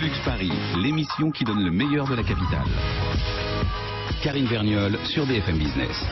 Luxe Paris, l'émission qui donne le meilleur de la capitale. Karine Vergnol sur BFM Business.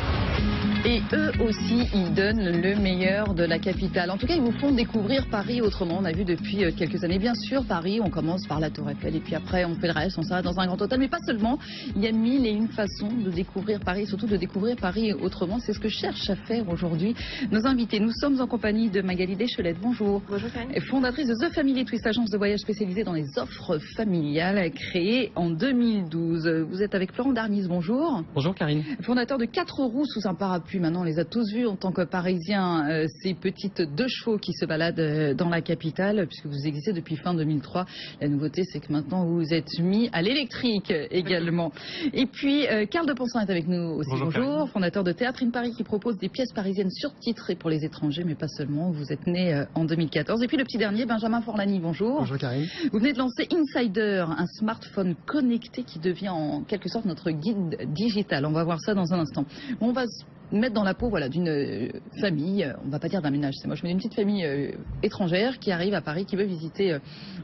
Et eux aussi, ils donnent le meilleur de la capitale. En tout cas, ils vous font découvrir Paris autrement. On a vu depuis quelques années, bien sûr, Paris, on commence par la Tour Eiffel et puis après on fait le reste, on s'arrête dans un grand hôtel. Mais pas seulement, il y a 1001 façons de découvrir Paris, et surtout de découvrir Paris autrement. C'est ce que cherche à faire aujourd'hui nos invités. Nous sommes en compagnie de Magali Deschelette. Bonjour. Bonjour Karine. Fondatrice de The Family Twist, agence de voyage spécialisée dans les offres familiales, créée en 2012. Vous êtes avec Florent Darnis, bonjour. Bonjour Karine. Fondateur de 4 roues sous un parapluie. Maintenant, on les a tous vus en tant que Parisiens, ces petites 2 chevaux qui se baladent dans la capitale, puisque vous existez depuis fin 2003. La nouveauté, c'est que maintenant, vous vous êtes mis à l'électrique également. Et puis, Karl de Ponsan est avec nous aussi. Bonjour. Fondateur de Théâtre in Paris, qui propose des pièces parisiennes surtitrées pour les étrangers, mais pas seulement. Vous êtes né en 2014. Et puis, le petit dernier, Benjamin Forlani. Bonjour. Bonjour Karine. Vous venez de lancer Insider, un smartphone connecté qui devient en quelque sorte notre guide digital. On va voir ça dans un instant. On va mettre dans la peau d'une famille, on va pas dire d'un ménage, c'est moche, mais d'une petite famille étrangère qui arrive à Paris, qui veut visiter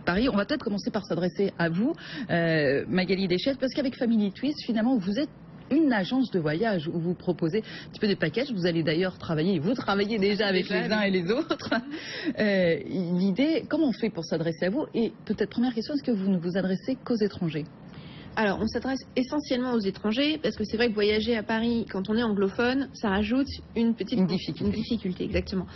Paris. On va peut-être commencer par s'adresser à vous, Magali Deschelette, parce qu'avec Family Twist, finalement, vous êtes une agence de voyage où vous proposez un petit peu des packages. Vous allez d'ailleurs travailler, vous travaillez déjà avec les uns et les autres. L'idée, comment on fait pour s'adresser à vous? Et peut-être première question, est-ce que vous ne vous adressez qu'aux étrangers? Alors, on s'adresse essentiellement aux étrangers parce que c'est vrai que voyager à Paris, quand on est anglophone, ça rajoute une difficulté, exactement.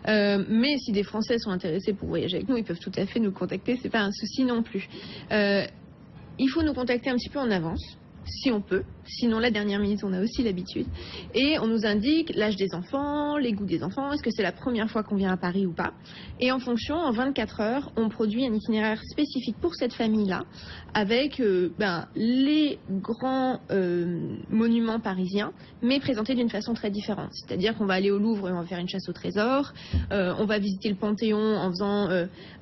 Mais si des Français sont intéressés pour voyager avec nous, ils peuvent tout à fait nous contacter, c'est pas un souci non plus. Il faut nous contacter un petit peu en avance, si on peut. Sinon, la dernière minute, on a aussi l'habitude. Et on nous indique l'âge des enfants, les goûts des enfants, est-ce que c'est la première fois qu'on vient à Paris ou pas. Et en fonction, en 24 heures, on produit un itinéraire spécifique pour cette famille-là, avec les grands monuments parisiens, mais présentés d'une façon très différente. C'est-à-dire qu'on va aller au Louvre et on va faire une chasse au trésor, on va visiter le Panthéon en faisant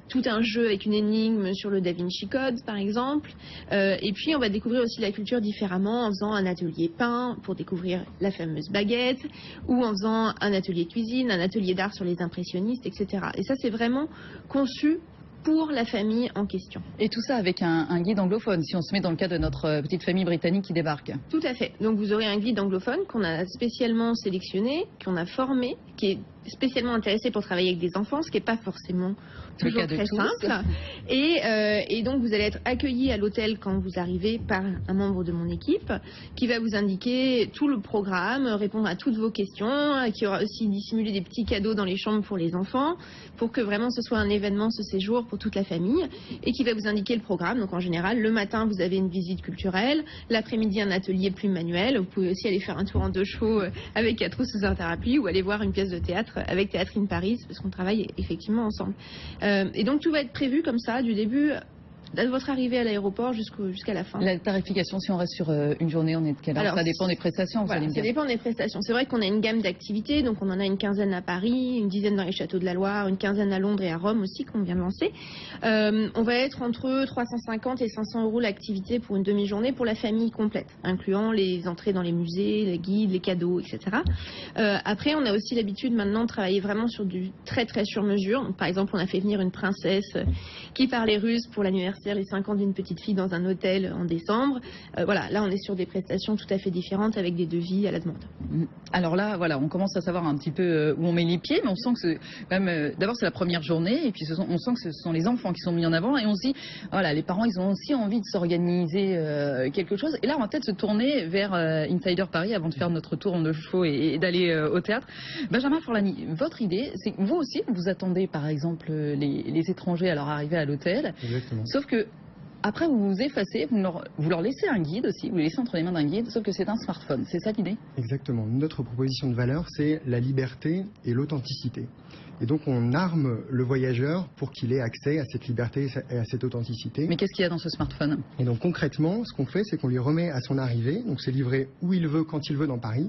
tout un jeu avec une énigme sur le Da Vinci Code, par exemple. Et puis, on va découvrir aussi la culture différemment en faisant un atelier pain pour découvrir la fameuse baguette, ou en faisant un atelier cuisine, un atelier d'art sur les impressionnistes, etc. Et ça, c'est vraiment conçu pour la famille en question. Et tout ça avec un guide anglophone, si on se met dans le cas de notre petite famille britannique qui débarque. Tout à fait. Donc vous aurez un guide anglophone qu'on a spécialement sélectionné, qu'on a formé, qui est spécialement intéressé pour travailler avec des enfants, ce qui n'est pas forcément toujours très simple. Et donc vous allez être accueilli à l'hôtel quand vous arrivez par un membre de mon équipe qui va vous indiquer tout le programme, répondre à toutes vos questions, qui aura aussi dissimulé des petits cadeaux dans les chambres pour les enfants, pour que vraiment ce soit un événement, ce séjour pour toute la famille, et qui va vous indiquer le programme. Donc en général, le matin vous avez une visite culturelle, l'après-midi un atelier plus manuel, vous pouvez aussi aller faire un tour en 2 chevaux avec 4 roues sous un parapluie, ou aller voir une pièce de théâtre avec Théâtre in Paris, parce qu'on travaille effectivement ensemble. Et donc tout va être prévu comme ça, du début de votre arrivée à l'aéroport jusqu'à la fin. La tarification, si on reste sur une journée, on est de quelle heure? Ça dépend des prestations, vous allez me dire. Ça dépend des prestations. C'est vrai qu'on a une gamme d'activités, donc on en a une quinzaine à Paris, une dizaine dans les châteaux de la Loire, une quinzaine à Londres et à Rome aussi, qu'on vient de lancer. On va être entre 350 et 500 euros l'activité pour une demi-journée pour la famille complète, incluant les entrées dans les musées, les guides, les cadeaux, etc. Après, on a aussi l'habitude maintenant de travailler vraiment sur du très très sur mesure. Donc, par exemple, on a fait venir une princesse qui parlait russe pour l'anniversaire, les 5 ans d'une petite fille dans un hôtel en décembre. Voilà, là on est sur des prestations tout à fait différentes avec des devis à la demande. Alors là, voilà, on commence à savoir un petit peu où on met les pieds, mais on sent que c'est même d'abord c'est la première journée, et puis on sent que ce sont les enfants qui sont mis en avant, et on se dit, voilà, les parents ils ont aussi envie de s'organiser quelque chose. Et là on va peut-être se tourner vers Insider Paris avant de faire notre tour en 2 chevaux et d'aller au théâtre. Benjamin Forlani, votre idée, c'est que vous aussi vous attendez par exemple les étrangers à leur arrivée à l'hôtel. Exactement. Sauf que après vous vous effacez, vous leur laissez un guide aussi, vous les laissez entre les mains d'un guide, sauf que c'est un smartphone, c'est ça l'idée? Exactement. Notre proposition de valeur, c'est la liberté et l'authenticité. Et donc on arme le voyageur pour qu'il ait accès à cette liberté et à cette authenticité. Mais qu'est-ce qu'il y a dans ce smartphone? Et donc concrètement, ce qu'on fait, c'est qu'on lui remet à son arrivée, donc c'est livré où il veut, quand il veut dans Paris,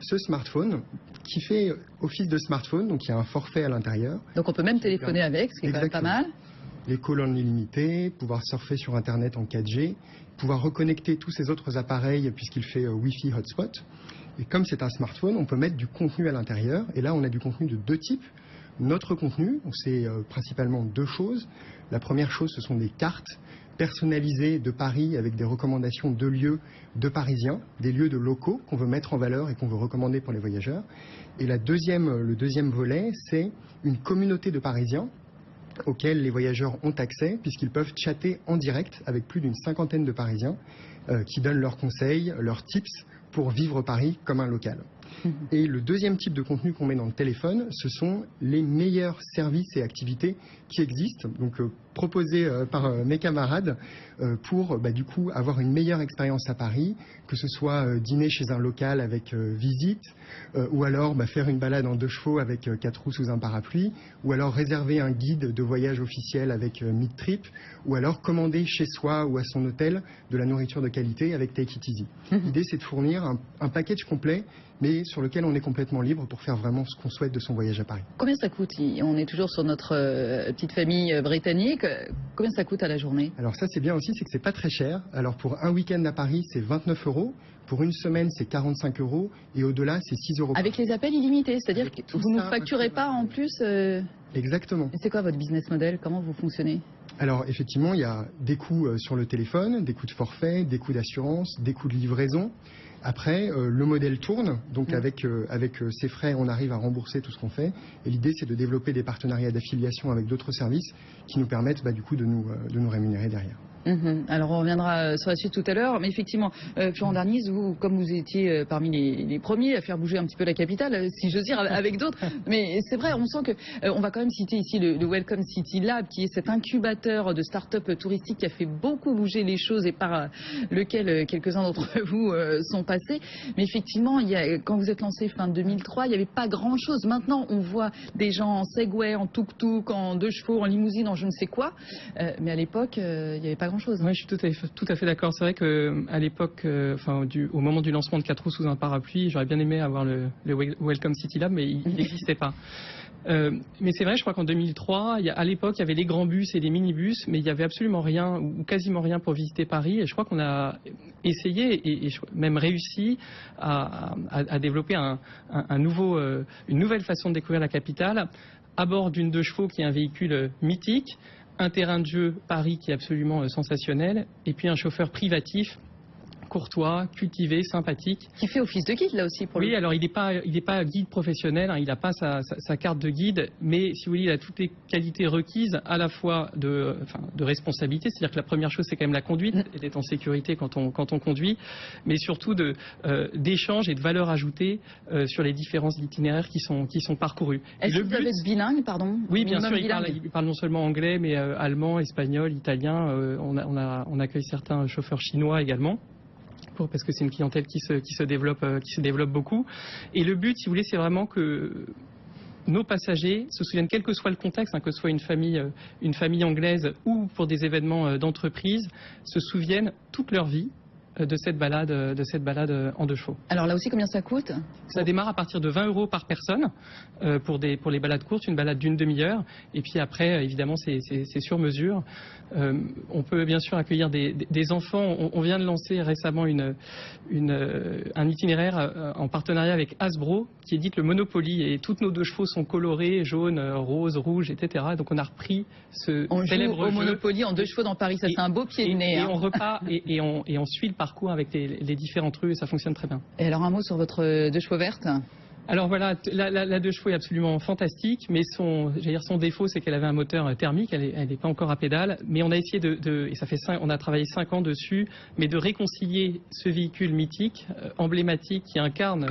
ce smartphone qui fait office de smartphone, donc il y a un forfait à l'intérieur. Donc on peut même téléphoner avec, ce qui est quand même pas mal. Les calls en illimité, pouvoir surfer sur Internet en 4G, pouvoir reconnecter tous ces autres appareils puisqu'il fait Wi-Fi hotspot. Et comme c'est un smartphone, on peut mettre du contenu à l'intérieur. Et là, on a du contenu de 2 types. Notre contenu, c'est principalement deux choses. La première chose, ce sont des cartes personnalisées de Paris avec des recommandations de lieux de Parisiens, des lieux de locaux qu'on veut mettre en valeur et qu'on veut recommander pour les voyageurs. Et le deuxième volet, c'est une communauté de Parisiens auxquels les voyageurs ont accès puisqu'ils peuvent chatter en direct avec plus d'une cinquantaine de Parisiens qui donnent leurs conseils, leurs tips pour vivre Paris comme un local. Et le deuxième type de contenu qu'on met dans le téléphone, ce sont les meilleurs services et activités qui existent, donc proposés par mes camarades pour du coup avoir une meilleure expérience à Paris, que ce soit dîner chez un local avec visite, ou alors faire une balade en 2 chevaux avec 4 roues sous un parapluie, ou alors réserver un guide de voyage officiel avec Meet Trip, ou alors commander chez soi ou à son hôtel de la nourriture de qualité avec Take It Easy. L'idée, c'est de fournir un package complet, mais sur lequel on est complètement libre pour faire vraiment ce qu'on souhaite de son voyage à Paris. Combien ça coûte? On est toujours sur notre petite famille britannique. Combien ça coûte à la journée? Alors ça, c'est bien aussi, c'est que c'est pas très cher. Alors pour un week-end à Paris, c'est 29 €. Pour une semaine, c'est 45 € et au-delà, c'est 6 €. Avec les appels illimités, c'est-à-dire que vous ne nous facturez pas en plus Exactement. C'est quoi votre business model? Comment vous fonctionnez? Alors effectivement, il y a des coûts sur le téléphone, des coûts de forfait, des coûts d'assurance, des coûts de livraison. Après, le modèle tourne, donc avec ces frais, on arrive à rembourser tout ce qu'on fait. Et l'idée, c'est de développer des partenariats d'affiliation avec d'autres services qui nous permettent du coup de nous rémunérer derrière. Alors on reviendra sur la suite tout à l'heure, mais effectivement, Florent Darnize, vous, comme vous étiez parmi les premiers à faire bouger un petit peu la capitale, si j'ose dire, avec d'autres, mais c'est vrai, on sent que on va quand même citer ici le Welcome City Lab, qui est cet incubateur de start-up touristique qui a fait beaucoup bouger les choses et par lequel quelques-uns d'entre vous sont passés. Mais effectivement, quand vous êtes lancé fin 2003, il n'y avait pas grand-chose. Maintenant, on voit des gens en Segway, en tuk-tuk, en 2 chevaux, en limousine, en je ne sais quoi, mais à l'époque, il n'y avait pas grand-chose. Oui, je suis tout à fait d'accord. C'est vrai qu'à l'époque, au moment du lancement de 4 roues sous un parapluie, j'aurais bien aimé avoir le Welcome City Lab, mais il n'existait pas. Mais c'est vrai, je crois qu'en 2003, à l'époque, il y avait les grands bus et les minibus, mais il n'y avait absolument rien, ou quasiment rien pour visiter Paris. Et je crois qu'on a essayé et même réussi à développer une nouvelle façon de découvrir la capitale à bord d'une 2 chevaux qui est un véhicule mythique, un terrain de jeu Paris qui est absolument sensationnel, et puis un chauffeur privatif, courtois, cultivé, sympathique. Qui fait office de guide là aussi pour lui. Oui, alors il n'est pas guide professionnel, il n'a pas sa carte de guide, mais si vous voulez, il a toutes les qualités requises à la fois de responsabilité, c'est-à-dire que la première chose c'est quand même la conduite, et d'être en sécurité quand on conduit, mais surtout d'échange et de valeur ajoutée sur les différents itinéraires qui sont parcourus. Est-ce que vous avez bilingue, pardon? Oui, bien sûr, il parle non seulement anglais, mais allemand, espagnol, italien. On accueille certains chauffeurs chinois également, parce que c'est une clientèle qui se développe beaucoup. Et le but, si vous voulez, c'est vraiment que nos passagers se souviennent, quel que soit le contexte, que ce soit une famille anglaise ou pour des événements d'entreprise, se souviennent toute leur vie de cette balade en 2 chevaux. Alors là aussi, combien ça coûte? Ça démarre à partir de 20 € par personne pour les balades courtes, une balade d'une demi-heure. Et puis après, évidemment, c'est sur mesure. On peut bien sûr accueillir des enfants. On vient de lancer récemment un itinéraire en partenariat avec Hasbro qui édite le Monopoly. Et toutes nos 2 chevaux sont colorés, jaune, rose, rouge, etc. Donc on a repris ce célèbre jeu. On joue au Monopoly en 2 chevaux dans Paris. Ça, c'est un beau pied de nez. Et on repart et on suit le parcours avec les différentes rues et ça fonctionne très bien. Et alors un mot sur votre 2 chevaux vertes? Alors voilà, la 2 chevaux est absolument fantastique, mais son défaut, c'est qu'elle avait un moteur thermique, elle n'est pas encore à pédale, mais on a essayé on a travaillé 5 ans dessus, mais de réconcilier ce véhicule mythique, emblématique, qui incarne,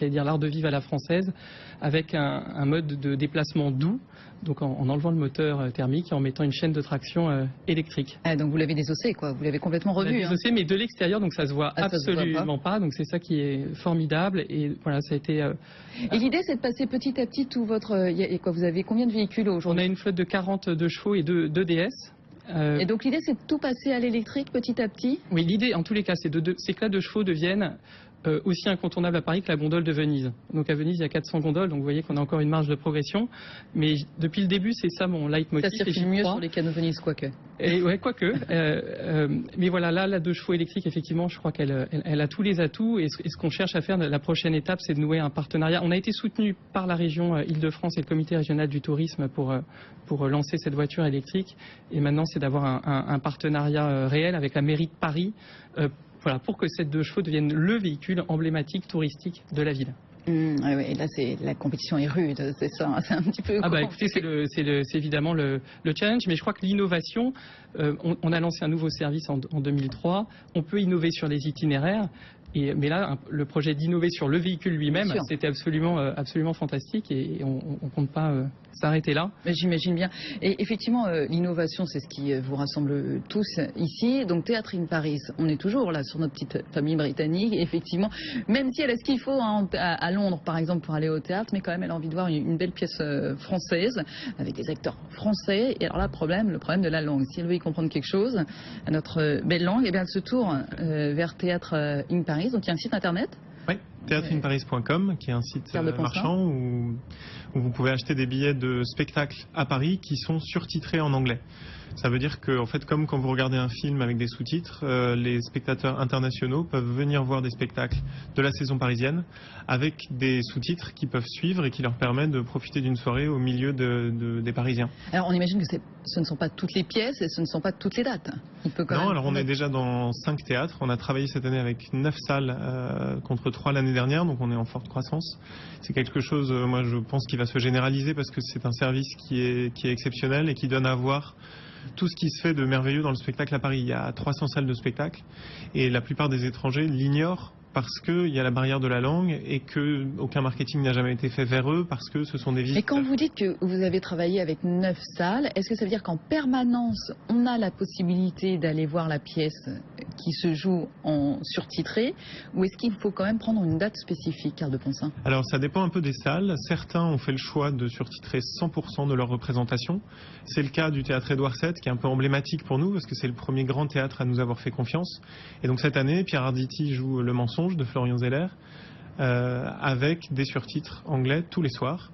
l'art de vivre à la française, avec un mode de déplacement doux, donc en enlevant le moteur thermique et en mettant une chaîne de traction électrique. Ah, donc vous l'avez désossé, quoi, vous l'avez complètement revu. On l'a désossé, mais de l'extérieur, donc ça se voit absolument pas, donc c'est ça qui est formidable, et voilà, ça a été... Et l'idée, c'est de passer petit à petit tout votre... vous avez combien de véhicules aujourd'hui? On a une flotte de 42 chevaux et 2 DS. Et donc l'idée, c'est de tout passer à l'électrique petit à petit? Oui, l'idée, en tous les cas, c'est que la 2 chevaux devienne aussi incontournable à Paris que la gondole de Venise. Donc à Venise, il y a 400 gondoles, donc vous voyez qu'on a encore une marge de progression. Mais depuis le début, c'est ça mon leitmotiv. Ça circule mieux sur les canaux Venise, quoique. Et ouais, quoique. Mais voilà, là, la 2 chevaux électrique, effectivement, je crois qu'elle a tous les atouts. Et ce qu'on cherche à faire, la prochaine étape, c'est de nouer un partenariat. On a été soutenu par la région Île-de-France et le comité régional du tourisme pour lancer cette voiture électrique. Et maintenant, c'est d'avoir un partenariat réel avec la mairie de Paris, voilà, pour que cette 2 chevaux devienne le véhicule emblématique touristique de la ville. Oui, là, la compétition est rude, c'est ça, c'est un petit peu... Ah bah écoutez, c'est évidemment le challenge, mais je crois que l'innovation, on a lancé un nouveau service en 2003, on peut innover sur les itinéraires, mais là, le projet d'innover sur le véhicule lui-même, c'était absolument fantastique et on ne compte pas s'arrêter là. J'imagine bien. Et effectivement, l'innovation, c'est ce qui vous rassemble tous ici. Donc Théâtre in Paris, on est toujours là sur notre petite famille britannique. Et effectivement, même si elle a ce qu'il faut à Londres, par exemple, pour aller au théâtre, mais quand même, elle a envie de voir une belle pièce française avec des acteurs français. Et alors là, le problème de la langue. Si elle veut y comprendre quelque chose, à notre belle langue, eh bien, elle se tourne vers Théâtre in Paris. Donc il y a un site internet. Oui, théâtreinparis.com, qui est un site marchand où vous pouvez acheter des billets de spectacle à Paris qui sont surtitrés en anglais. Ça veut dire que, en fait, comme quand vous regardez un film avec des sous-titres, les spectateurs internationaux peuvent venir voir des spectacles de la saison parisienne avec des sous-titres qui peuvent suivre et qui leur permettent de profiter d'une soirée au milieu des Parisiens. Alors, on imagine que ce ne sont pas toutes les pièces et ce ne sont pas toutes les dates. Non, alors on est déjà dans 5 théâtres. On a travaillé cette année avec 9 salles contre 3 l'année dernière, donc on est en forte croissance. C'est quelque chose, moi, je pense, qui va se généraliser parce que c'est un service qui est exceptionnel et qui donne à voir tout ce qui se fait de merveilleux dans le spectacle à Paris. Il y a 300 salles de spectacle et la plupart des étrangers l'ignorent parce qu'il y a la barrière de la langue et qu'aucun marketing n'a jamais été fait vers eux parce que ce sont des visiteurs. Et quand vous dites que vous avez travaillé avec 9 salles, est-ce que ça veut dire qu'en permanence, on a la possibilité d'aller voir la pièce qui se joue en surtitré ou est-ce qu'il faut quand même prendre une date spécifique, Carl de Ponsin? Alors ça dépend un peu des salles. Certains ont fait le choix de surtitrer 100% de leur représentation. C'est le cas du théâtre Édouard VII qui est un peu emblématique pour nous parce que c'est le premier grand théâtre à nous avoir fait confiance. Et donc cette année, Pierre Arditi joue Le Mensonge de Florian Zeller avec des surtitres anglais tous les soirs.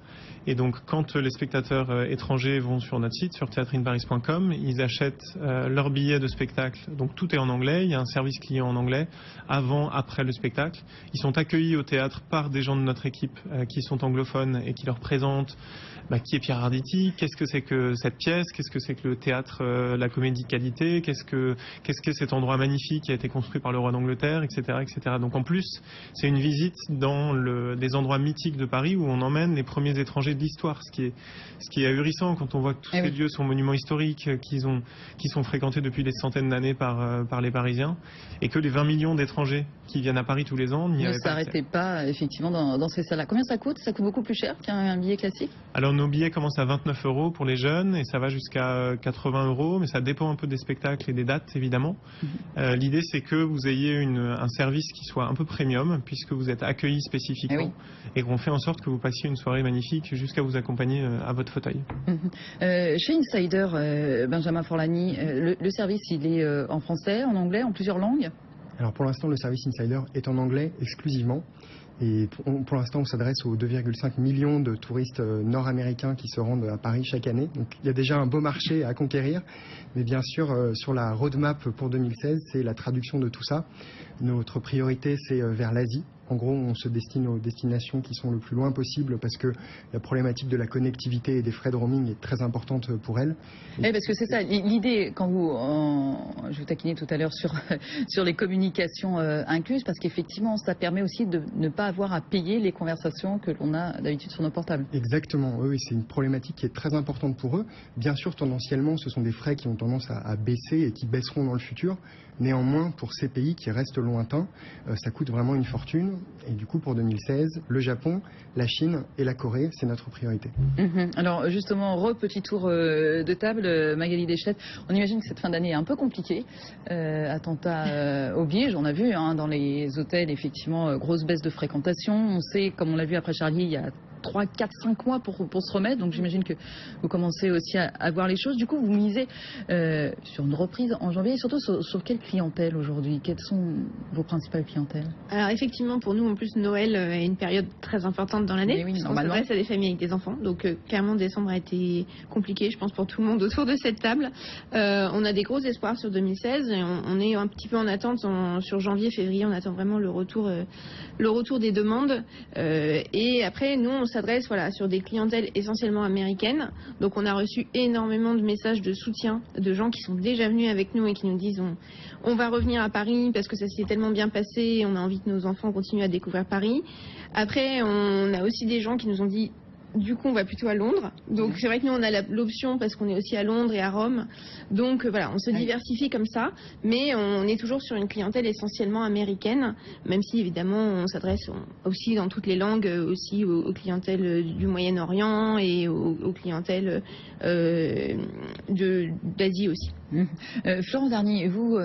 Et donc quand les spectateurs étrangers vont sur notre site, sur théâtreinparis.com, ils achètent leur billet de spectacle. Donc tout est en anglais, il y a un service client en anglais, avant, après le spectacle. Ils sont accueillis au théâtre par des gens de notre équipe qui sont anglophones et qui leur présentent qui est Pierre Arditi, qu'est-ce que c'est que cette pièce, qu'est-ce que c'est que le théâtre, la comédie de qualité, qu'est-ce que cet endroit magnifique qui a été construit par le roi d'Angleterre, etc., etc. Donc en plus, c'est une visite dans des endroits mythiques de Paris où on emmène les premiers étrangers de l'histoire, ce qui est ahurissant quand on voit que tous ces lieux sont monuments historiques qui sont fréquentés depuis des centaines d'années par les Parisiens et que les 20 millions d'étrangers qui viennent à Paris tous les ans n'y avaient pas. Ne s'arrêtaient pas effectivement dans ces salles-là. Combien ça coûte? Ça coûte beaucoup plus cher qu'un billet classique? Alors nos billets commencent à 29 € pour les jeunes et ça va jusqu'à 80 €, mais ça dépend un peu des spectacles et des dates évidemment. L'idée c'est que vous ayez un service qui soit un peu premium puisque vous êtes accueilli spécifiquement et qu'on fait en sorte que vous passiez une soirée magnifique jusqu'à vous accompagner à votre fauteuil. Chez Insider, Benjamin Forlani, le service il est en français, en anglais, en plusieurs langues? Alors pour l'instant le service Insider est en anglais exclusivement. Et pour l'instant, on s'adresse aux 2,5 millions de touristes nord-américains qui se rendent à Paris chaque année. Donc il y a déjà un beau marché à conquérir. Mais bien sûr, sur la roadmap pour 2016, c'est la traduction de tout ça. Notre priorité, c'est vers l'Asie. En gros, on se destine aux destinations qui sont le plus loin possible parce que la problématique de la connectivité et des frais de roaming est très importante pour elles. Parce que c'est ça, l'idée, quand je vous taquinais tout à l'heure sur les communications incluses, parce qu'effectivement, ça permet aussi de ne pas avoir à payer les conversations que l'on a d'habitude sur nos portables. Exactement, oui, c'est une problématique qui est très importante pour eux. Bien sûr, tendanciellement, ce sont des frais qui ont tendance à baisser et qui baisseront dans le futur. Néanmoins, pour ces pays qui restent lointains, ça coûte vraiment une fortune. Et du coup, pour 2016, le Japon, la Chine et la Corée, c'est notre priorité. Alors justement, petit tour de table, Magali Deschênes. On imagine que cette fin d'année est un peu compliquée. Attentat oblige, on a vu dans les hôtels, effectivement, grosse baisse de fréquentation. On sait, comme on l'a vu après Charlie, il y a 3, 4, 5 mois pour se remettre. Donc j'imagine que vous commencez aussi à voir les choses. Du coup, vous misez sur une reprise en janvier et surtout sur quelle clientèle aujourd'hui? Quelles sont vos principales clientèles? Alors effectivement, pour nous, en plus, Noël est une période très importante dans l'année. Oui, on s'adresse à des familles avec des enfants. Donc clairement, décembre a été compliqué, je pense, pour tout le monde autour de cette table. On a des gros espoirs sur 2016 et on est un petit peu en attente sur janvier, février. On attend vraiment le retour des demandes. Et après, nous, on s'adresse sur des clientèles essentiellement américaines. Donc on a reçu énormément de messages de soutien de gens qui sont déjà venus avec nous et qui nous disent on va revenir à Paris parce que ça s'est tellement bien passé et on a envie que nos enfants continuent à découvrir Paris. Après, on a aussi des gens qui nous ont dit du coup on va plutôt à Londres. Donc c'est vrai que nous on a l'option parce qu'on est aussi à Londres et à Rome. Donc voilà, on se diversifie comme ça, mais on est toujours sur une clientèle essentiellement américaine, même si évidemment on s'adresse aussi dans toutes les langues, aussi aux clientèles du Moyen-Orient et aux clientèles d'Asie aussi. Florent Darny, vous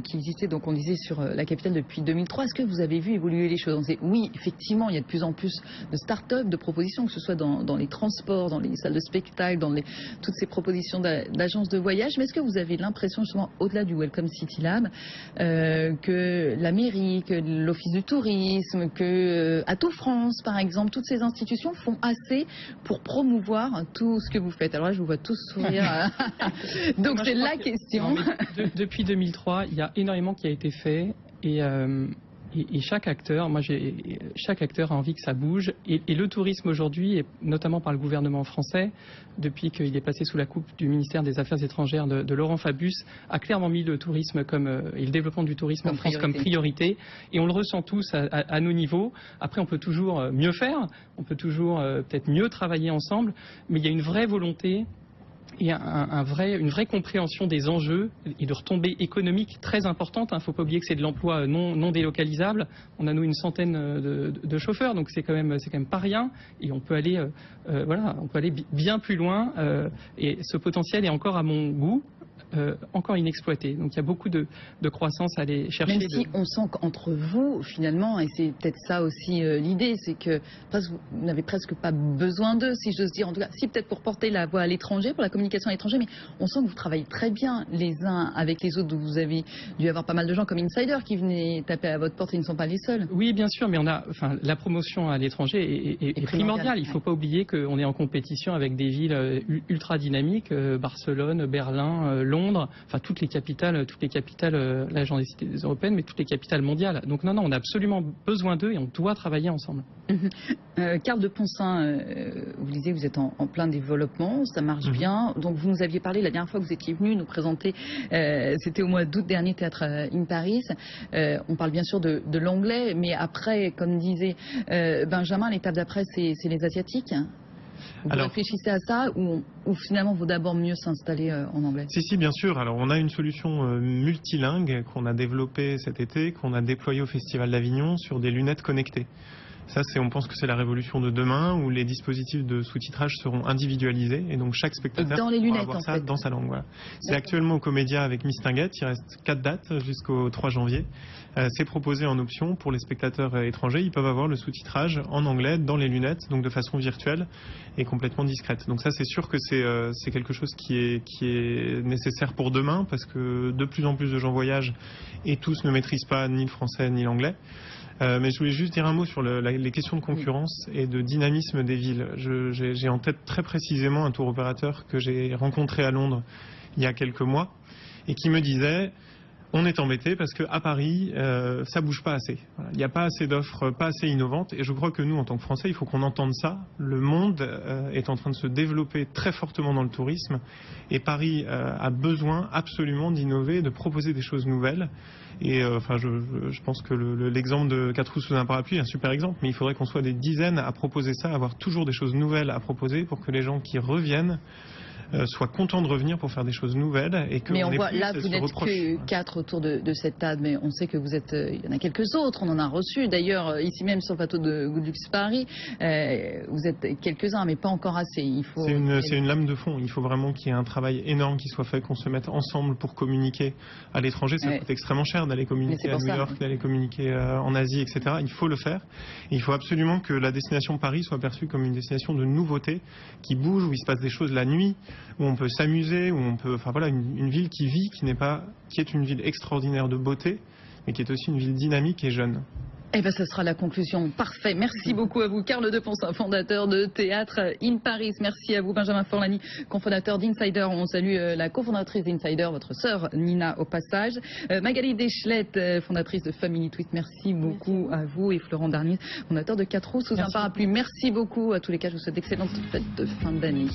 qui existez, donc on disait, sur la capitale depuis 2003, est-ce que vous avez vu évoluer les choses? On disait, oui, effectivement, il y a de plus en plus de start-up, de propositions, que ce soit dans les transports, dans les salles de spectacle, dans toutes ces propositions d'agences de voyage. Mais est-ce que vous avez l'impression, justement, au-delà du Welcome City Lab, que la mairie, que l'Office du tourisme, que Atout France, par exemple, toutes ces institutions font assez pour promouvoir tout ce que vous faites? Alors là, je vous vois tous sourire. Donc c'est la question. Non, depuis 2003, il y a énormément qui a été fait et chaque acteur, chaque acteur a envie que ça bouge. Et le tourisme aujourd'hui, et notamment par le gouvernement français, depuis qu'il est passé sous la coupe du ministère des Affaires étrangères de Laurent Fabius, a clairement mis le tourisme et le développement du tourisme en France comme priorité. Et on le ressent tous à nos niveaux. Après, on peut toujours mieux faire, on peut toujours peut-être mieux travailler ensemble, mais il y a une vraie volonté et une vraie compréhension des enjeux et de retombées économiques très importantes. Il ne faut pas oublier que c'est de l'emploi non délocalisable. On a nous une centaine de chauffeurs, donc c'est quand même pas rien. Et on peut aller on peut aller bien plus loin. Et ce potentiel est encore à mon goût. Encore inexploité. Donc il y a beaucoup de croissance à aller chercher. Même si on sent qu'entre vous, finalement, et c'est peut-être ça aussi l'idée, c'est que vous n'avez presque pas besoin d'eux, si j'ose dire. En tout cas, si peut-être pour porter la voix à l'étranger, pour la communication à l'étranger, mais on sent que vous travaillez très bien les uns avec les autres. Vous avez dû avoir pas mal de gens comme Insider qui venaient taper à votre porte et ils ne sont pas les seuls. Oui, bien sûr, mais la promotion à l'étranger est primordiale. Il ne faut pas oublier qu'on est en compétition avec des villes ultra dynamiques, Barcelone, Berlin, Londres, enfin toutes les capitales, là j'en ai cité des européennes, mais toutes les capitales mondiales. Donc non, on a absolument besoin d'eux et on doit travailler ensemble. Carl de Poncin, vous disiez que vous êtes en plein développement, ça marche bien. Donc vous nous aviez parlé la dernière fois que vous étiez venu nous présenter, c'était au mois d'août dernier, Théâtre in Paris. On parle bien sûr de l'anglais, mais après, comme disait Benjamin, l'étape d'après c'est les Asiatiques. Vous réfléchissez à ça ou finalement vaut d'abord mieux s'installer en anglais? Si, bien sûr. Alors on a une solution multilingue qu'on a développée cet été, qu'on a déployée au Festival d'Avignon sur des lunettes connectées. Ça, on pense que c'est la révolution de demain où les dispositifs de sous-titrage seront individualisés et donc chaque spectateur pourra avoir ça dans sa langue. Voilà. C'est actuellement au Comédia avec Mistinguett. Il reste 4 dates jusqu'au 3 janvier. C'est proposé en option pour les spectateurs étrangers. Ils peuvent avoir le sous-titrage en anglais dans les lunettes, donc de façon virtuelle et complètement discrète. Donc ça, c'est sûr que c'est quelque chose qui est nécessaire pour demain parce que de plus en plus de gens voyagent et tous ne maîtrisent pas ni le français ni l'anglais. Mais je voulais juste dire un mot sur les questions de concurrence et de dynamisme des villes. J'ai en tête très précisément un tour opérateur que j'ai rencontré à Londres il y a quelques mois et qui me disait on est embêté parce qu'à Paris, ça bouge pas assez. Voilà. Il n'y a pas assez d'offres, pas assez innovantes. Et je crois que nous, en tant que Français, il faut qu'on entende ça. Le monde est en train de se développer très fortement dans le tourisme. Et Paris a besoin absolument d'innover, de proposer des choses nouvelles. Et je pense que l'exemple de 4 roues sous un parapluie est un super exemple. Mais il faudrait qu'on soit des dizaines à proposer ça, avoir toujours des choses nouvelles à proposer pour que les gens qui reviennent soient contents de revenir pour faire des choses nouvelles et que mais on voit plus là, vous n'êtes que 4 autour de cette table, mais on sait que vous êtes, il y en a quelques autres, on en a reçu d'ailleurs ici même sur le plateau de Good Luxe Paris. Vous êtes quelques-uns, mais pas encore assez. C'est une lame de fond. Il faut vraiment qu'il y ait un travail énorme qui soit fait, qu'on se mette ensemble pour communiquer à l'étranger. Ça coûte extrêmement cher d'aller communiquer à New York, d'aller communiquer en Asie, etc. Il faut le faire. Et il faut absolument que la destination Paris soit perçue comme une destination de nouveauté, qui bouge, où il se passe des choses la nuit, où on peut s'amuser, où on peut, enfin voilà, une ville qui vit, qui est une ville extraordinaire de beauté, mais qui est aussi une ville dynamique et jeune. Eh bien, ce sera la conclusion. Parfait. Merci beaucoup à vous, Carl De Ponsin, fondateur de Théâtre in Paris. Merci à vous, Benjamin Forlani, cofondateur d'Insider. On salue la cofondatrice d'Insider, votre sœur Nina, au passage. Magali Deschlette, fondatrice de Family Tweet. Merci beaucoup à vous. Et Florent Darnier, fondateur de 4 roues sous un parapluie. Merci beaucoup à tous les cas. Je vous souhaite d'excellentes fêtes de fin d'année.